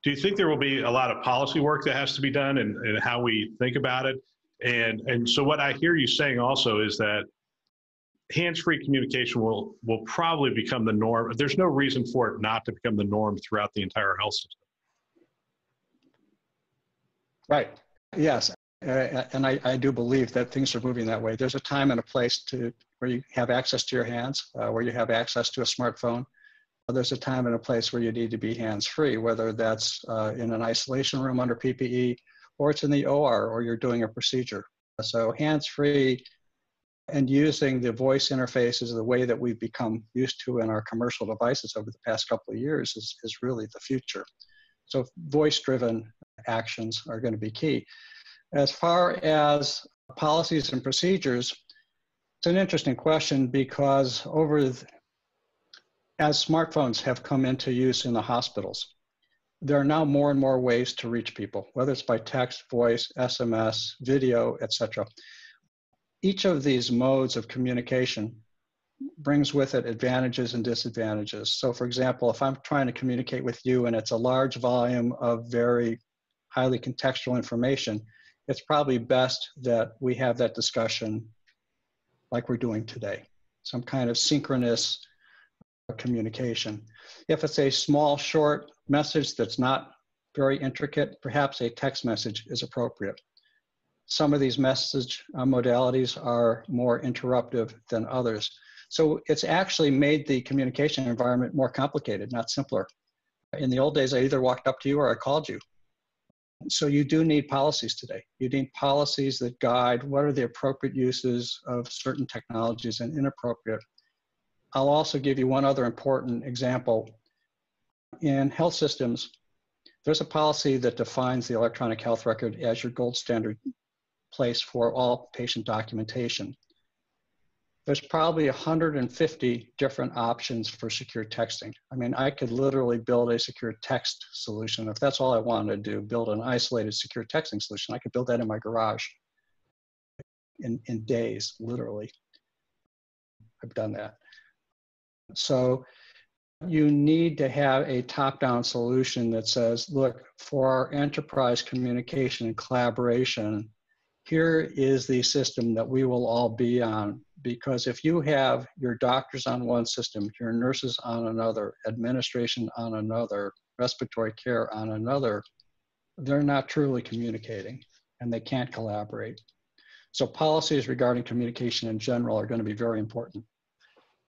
Do you think there will be a lot of policy work that has to be done and how we think about it? And so what I hear you saying also is that hands-free communication will probably become the norm. There's no reason for it not to become the norm throughout the entire health system. Right. Yes. And I do believe that things are moving that way. There's a time and a place where you have access to your hands, where you have access to a smartphone. There's a time and a place where you need to be hands-free, whether that's in an isolation room under PPE, or it's in the OR, or you're doing a procedure. So hands-free and using the voice interfaces the way that we've become used to in our commercial devices over the past couple of years is really the future. So voice-driven actions are going to be key. As far as policies and procedures, it's an interesting question because as smartphones have come into use in the hospitals, there are now more and more ways to reach people, whether it's by text, voice, SMS, video, etc. Each of these modes of communication brings with it advantages and disadvantages. So for example, if I'm trying to communicate with you and it's a large volume of very highly contextual information, it's probably best that we have that discussion like we're doing today, some kind of synchronous communication. If it's a small, short message that's not very intricate, perhaps a text message is appropriate. Some of these message modalities are more interruptive than others. So it's actually made the communication environment more complicated, not simpler. In the old days, I either walked up to you or I called you. So you do need policies today. You need policies that guide what are the appropriate uses of certain technologies and inappropriate. I'll also give you one other important example. In health systems, there's a policy that defines the electronic health record as your gold standard place for all patient documentation. There's probably 150 different options for secure texting. I mean, I could literally build a secure text solution. If that's all I wanted to do, build an isolated secure texting solution, I could build that in my garage in days, literally. I've done that. So you need to have a top-down solution that says, look, for our enterprise communication and collaboration, here is the system that we will all be on. Because if you have your doctors on one system, your nurses on another, administration on another, respiratory care on another, they're not truly communicating and they can't collaborate. So policies regarding communication in general are going to be very important.